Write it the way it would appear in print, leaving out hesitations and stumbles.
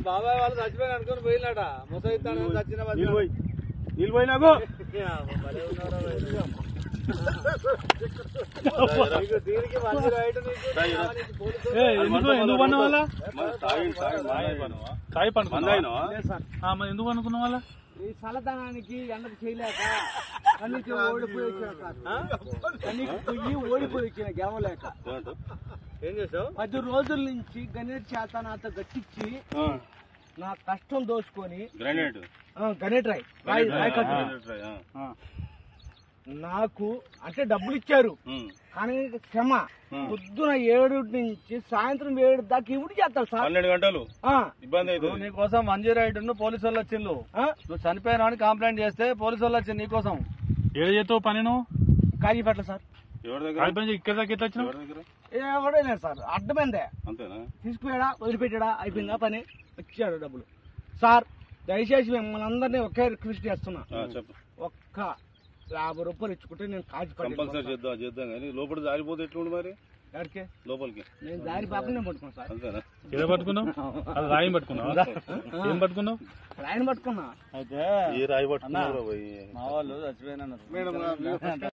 బాబాయ్ వాళ్ళు చచ్చిపోయిన అనుకుని పోయినాడ ముసైతాను చచ్చిన నిలిపోయినాకు దీనికి మంచి రైట్ ఎందుకు పన్న వాళ్ళ తాయి పండుకున్నా ఎందుకు అనుకున్న వాళ్ళ ఈ చల్లదనానికి ఎండకు చేయలేక కన్నీకి ఓడిపోయి వచ్చిన కన్నీకి పొయ్యి ఓడిపోయి వచ్చిన గెవలేక ఏం చేసావు 10 రోజుల నుంచి గణేట్ చేత నాతో గట్టించి నా కష్టం దోచుకొని గణేట్ రాయి నాకు అంటే డబ్బులు ఇచ్చారు కానీ క్షమ పొద్దున 7 నుంచి సాయంత్రం 7 దాకా ఇవి చేస్తారు సార్ 12 గంటలు ఇబ్బంది అవుతుంది నీకోసం 108 పోలీసు వాళ్ళు వచ్చిండు నువ్వు చనిపోయినా అని కంప్లైంట్ చేస్తే పోలీసు వాళ్ళు వచ్చింది నీకోసం ఏడు చేస్తావు పని నువ్వు కాజీపేట సార్ ఇక్కడ దాకా ఎట్లా వచ్చినావు ఎవడలేదు సార్ అడ్డమైందే అంతేనా తీసుకుపోయాడా వదిలిపెట్టాడా అయిపోయిందా పని వచ్చాడు డబ్బులు సార్ దయచేసి మిమ్మల్ని అందరినీ ఒకే రిక్వెస్ట్ చేస్తున్నా ఒక్క 50 రూపాయలు ఇచ్చుకుంటే నేను కంపల్సరీ చేద్దాం కానీ లోపల జారిపోతే ఎట్లుండి మరి ఎక్కడికి లోపలికి నేను దారి పాపనే పట్టుకున్నాను సార్ అంతేనా ఏదో పట్టుకున్నావు అది రాయి పట్టుకున్నావు ఏం పట్టుకున్నావు రాయిని పట్టుకున్నా అయితే ఏ రాయి పట్టుకున్నావు మా వాళ్ళు చచ్చిపోయినా